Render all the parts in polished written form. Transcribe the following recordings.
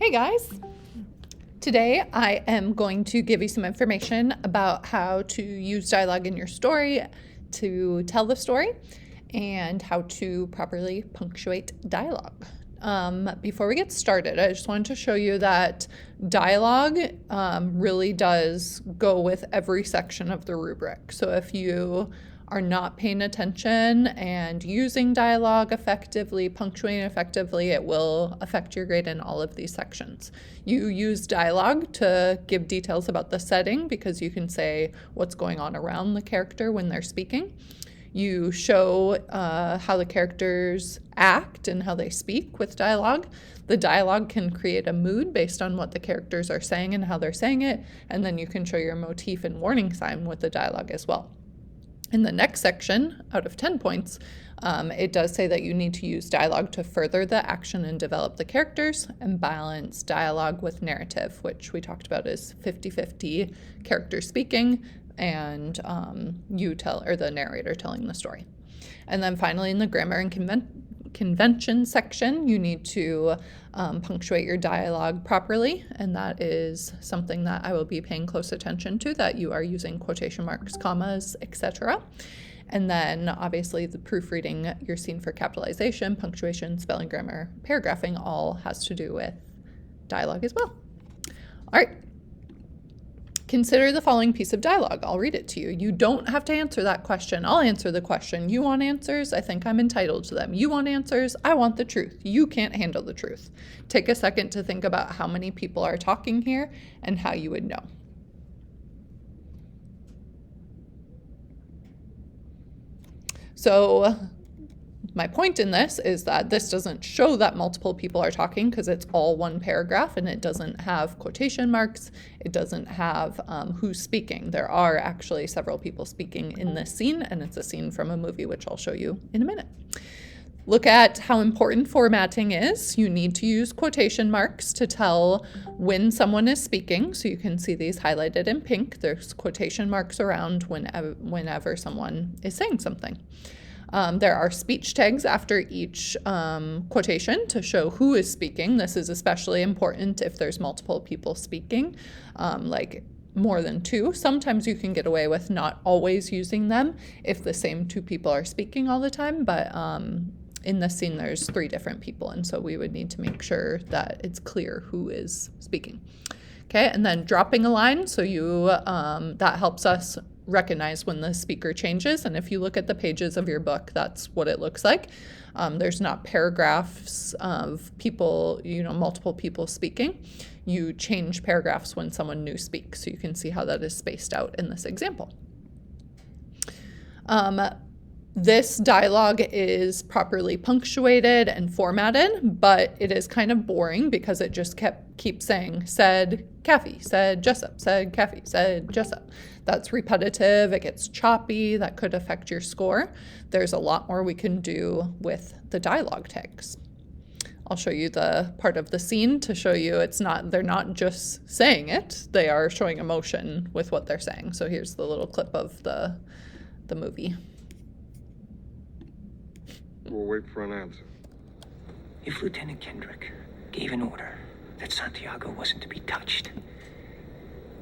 Hey guys! Today I am going to give you some information about how to use dialogue in your story to tell the story and how to properly punctuate dialogue. Before we get started, I just wanted to show you that dialogue really does go with every section of the rubric. So if you are not paying attention and using dialogue effectively, punctuating effectively, it will affect your grade in all of these sections. You use dialogue to give details about the setting because you can say what's going on around the character when they're speaking. You show how the characters act and how they speak with dialogue. The dialogue can create a mood based on what the characters are saying and how they're saying it, and then you can show your motif and warning sign with the dialogue as well. In the next section, out of 10 points, it does say that you need to use dialogue to further the action and develop the characters and balance dialogue with narrative, which we talked about is 50-50 character speaking and the narrator telling the story. And then finally, in the grammar and convention section, you need to punctuate your dialogue properly, and that is something that I will be paying close attention to, that you are using quotation marks, commas, etc. And then obviously the proofreading, your scene for capitalization, punctuation, spelling, grammar, paragraphing all has to do with dialogue as well. All right. Consider the following piece of dialogue. I'll read it to you. You don't have to answer that question. I'll answer the question. You want answers? I think I'm entitled to them. You want answers? I want the truth. You can't handle the truth. Take a second to think about how many people are talking here and how you would know. So my point in this is that this doesn't show that multiple people are talking because it's all one paragraph and it doesn't have quotation marks. It doesn't have who's speaking. There are actually several people speaking in this scene, and it's a scene from a movie, which I'll show you in a minute. Look at how important formatting is. You need to use quotation marks to tell when someone is speaking. So you can see these highlighted in pink. There's quotation marks around whenever someone is saying something. There are speech tags after each quotation to show who is speaking. This is especially important if there's multiple people speaking, like more than two. Sometimes you can get away with not always using them if the same two people are speaking all the time, but in this scene there's 3 different people, and so we would need to make sure that it's clear who is speaking. Okay, and then dropping a line, so you that helps us recognize when the speaker changes, and if you look at the pages of your book, that's what it looks like. There's not paragraphs of people, multiple people speaking. You change paragraphs when someone new speaks, so you can see how that is spaced out in this example. This dialogue is properly punctuated and formatted, but it is kind of boring because it just keeps saying, said Kathy, said Jessup, said Kathy, said Jessup. That's repetitive, it gets choppy, that could affect your score. There's a lot more we can do with the dialogue tags. I'll show you the part of the scene to show you they're not just saying it, they are showing emotion with what they're saying. So here's the little clip of the movie. We'll wait for an answer. If Lieutenant Kendrick gave an order that Santiago wasn't to be touched,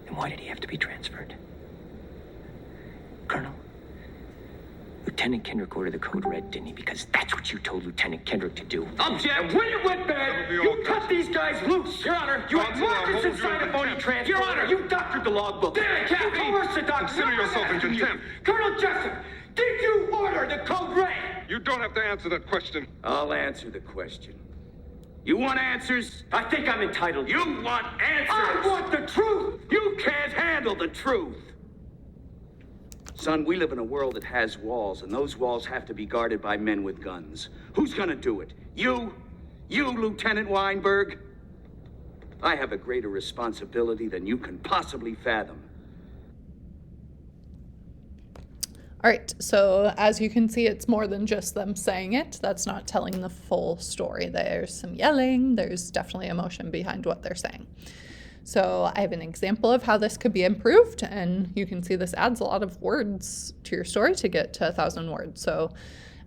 then why did he have to be transferred? Colonel, Lieutenant Kendrick ordered the code red, didn't he? Because that's what you told Lieutenant Kendrick to do. Object! When it went bad, you cut these guys loose! Your Honor, you had markers inside a phony transfer. Your Honor, you doctored the logbook. Damn it, Captain! You coerced the doctor. Consider yourself in contempt. Colonel Jessup, did you order the code red? You don't have to answer that question. I'll answer the question. You want answers? I think I'm entitled. You want answers? I want the truth! You can't handle the truth! Son, we live in a world that has walls, and those walls have to be guarded by men with guns. Who's gonna do it? You? You, Lieutenant Weinberg? I have a greater responsibility than you can possibly fathom. All right, so as you can see, it's more than just them saying it. That's not telling the full story. There's some yelling, there's definitely emotion behind what they're saying. So I have an example of how this could be improved, and you can see this adds a lot of words to your story to get to 1,000 words. So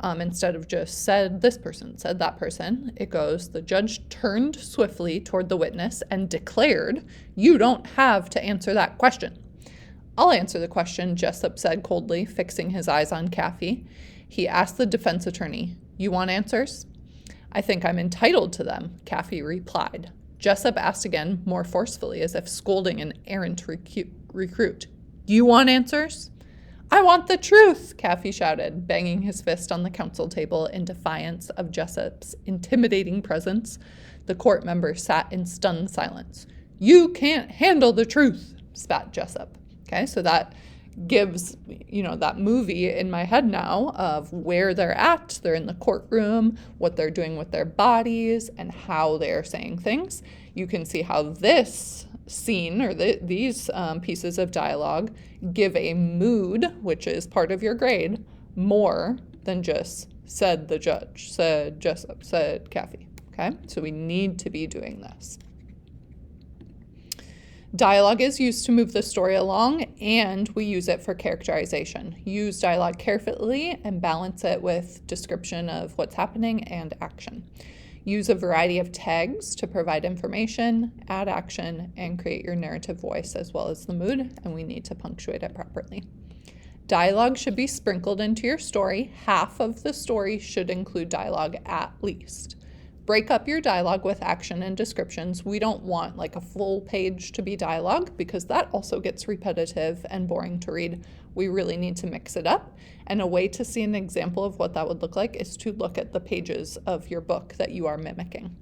Instead of just said this person, said that person, it goes, the judge turned swiftly toward the witness and declared, you don't have to answer that question. I'll answer the question, Jessup said coldly, fixing his eyes on Kaffee. He asked the defense attorney, you want answers? I think I'm entitled to them, Kaffee replied. Jessup asked again, more forcefully, as if scolding an errant recruit. You want answers? I want the truth, Kaffee shouted, banging his fist on the counsel table in defiance of Jessup's intimidating presence. The court member sat in stunned silence. You can't handle the truth, spat Jessup. Okay, so that gives, that movie in my head now of where they're at. They're in the courtroom, what they're doing with their bodies, and how they're saying things. You can see how this scene or these pieces of dialogue give a mood, which is part of your grade, more than just said the judge, said Jessup, said Kaffee. Okay, so we need to be doing this. Dialogue is used to move the story along, and we use it for characterization. Use dialogue carefully and balance it with description of what's happening and action. Use a variety of tags to provide information, add action, and create your narrative voice as well as the mood, and we need to punctuate it properly. Dialogue should be sprinkled into your story. Half of the story should include dialogue at least. Break up your dialogue with action and descriptions. We don't want like a full page to be dialogue because that also gets repetitive and boring to read. We really need to mix it up. And a way to see an example of what that would look like is to look at the pages of your book that you are mimicking.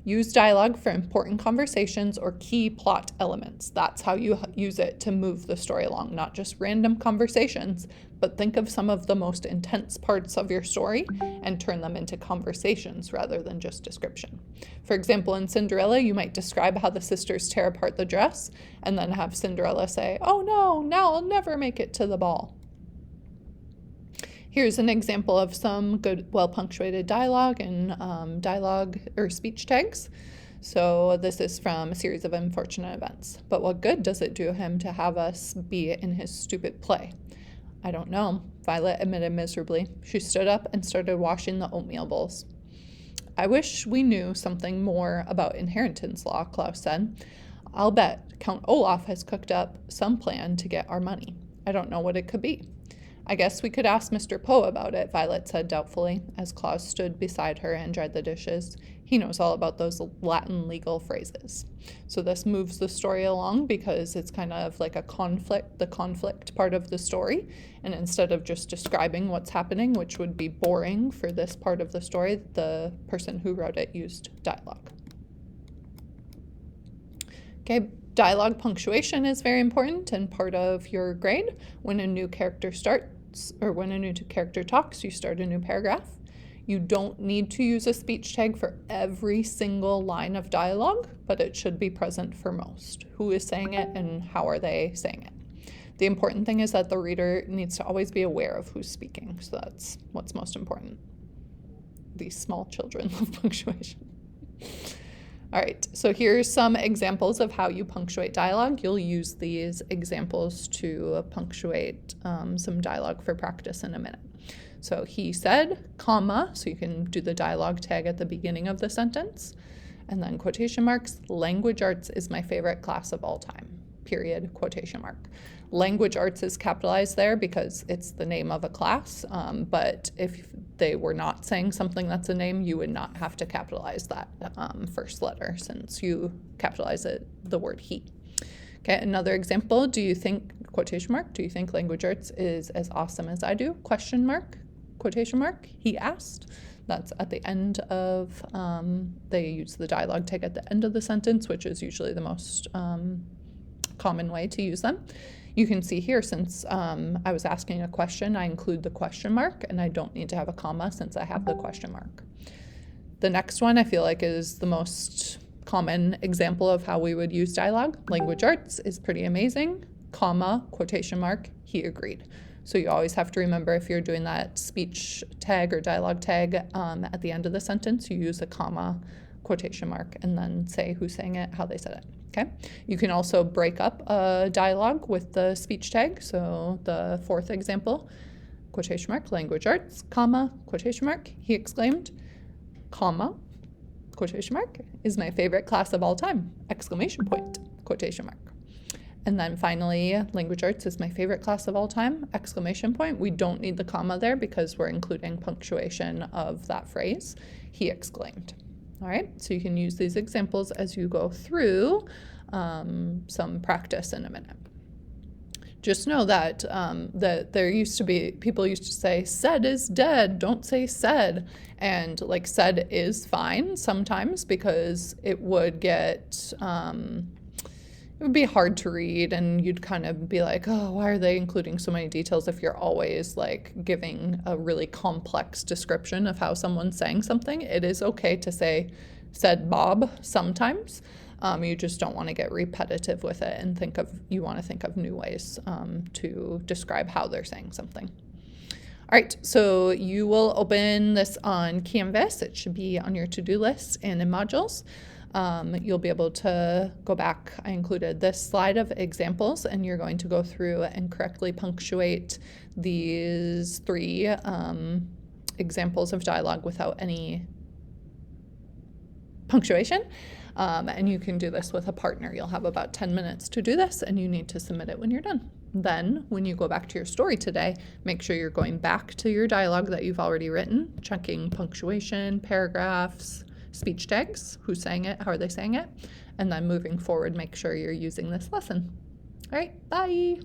Use dialogue for important conversations or key plot elements. That's how you use it to move the story along, not just random conversations, but think of some of the most intense parts of your story and turn them into conversations rather than just description. For example, in Cinderella, you might describe how the sisters tear apart the dress and then have Cinderella say, oh no, now I'll never make it to the ball. Here's an example of some good, well-punctuated dialogue and dialogue or speech tags. So this is from a series of unfortunate events. But what good does it do him to have us be in his stupid play? I don't know, Violet admitted miserably. She stood up and started washing the oatmeal bowls. I wish we knew something more about inheritance law, Klaus said. I'll bet Count Olaf has cooked up some plan to get our money. I don't know what it could be. I guess we could ask Mr. Poe about it, Violet said doubtfully, as Klaus stood beside her and dried the dishes. He knows all about those Latin legal phrases. So this moves the story along because it's kind of like the conflict part of the story. And instead of just describing what's happening, which would be boring for this part of the story, the person who wrote it used dialogue. Okay, dialogue punctuation is very important and part of your grade. When a new character starts, or when a new character talks, you start a new paragraph. You don't need to use a speech tag for every single line of dialogue, but it should be present for most. Who is saying it and how are they saying it? The important thing is that the reader needs to always be aware of who's speaking. So that's what's most important. These small children love punctuation. All right, so here's some examples of how you punctuate dialogue. You'll use these examples to punctuate some dialogue for practice in a minute. So he said, comma, so you can do the dialogue tag at the beginning of the sentence, and then quotation marks, language arts is my favorite class of all time, period, quotation mark. Language arts is capitalized there because it's the name of a class, but if they were not saying something that's a name, you would not have to capitalize that first letter since you capitalize the word he. Okay, another example, do you think, quotation mark, do you think language arts is as awesome as I do? Question mark, quotation mark, he asked. That's at the end of, they use the dialogue tag at the end of the sentence, which is usually the most common way to use them. You can see here, since I was asking a question, I include the question mark, and I don't need to have a comma since I have the question mark. The next one I feel like is the most common example of how we would use dialogue. Language arts is pretty amazing, comma, quotation mark, he agreed. So you always have to remember if you're doing that speech tag or dialogue tag at the end of the sentence, you use a comma, quotation mark, and then say who's saying it, how they said it. Okay. You can also break up a dialogue with the speech tag. So the fourth example, quotation mark, language arts, comma, quotation mark, he exclaimed, comma, quotation mark, is my favorite class of all time, exclamation point, quotation mark. And then finally, language arts is my favorite class of all time, exclamation point. We don't need the comma there because we're including punctuation of that phrase, he exclaimed. All right, so you can use these examples as you go through some practice in a minute. Just know that that there used to be, people used to say, said is dead, don't say said. And like said is fine sometimes because it would get, it would be hard to read and you'd kind of be like, oh, why are they including so many details if you're always like giving a really complex description of how someone's saying something. It is okay to say, said Bob sometimes. You just don't want to get repetitive with it and you want to think of new ways to describe how they're saying something. All right, so you will open this on Canvas. It should be on your to-do list and in modules. You'll be able to go back. I included this slide of examples, and you're going to go through and correctly punctuate these 3 examples of dialogue without any punctuation. And you can do this with a partner. You'll have about 10 minutes to do this, and you need to submit it when you're done. Then, when you go back to your story today, make sure you're going back to your dialogue that you've already written, checking punctuation, paragraphs, speech tags, who's saying it, how are they saying it, and then moving forward, make sure you're using this lesson. All right, bye.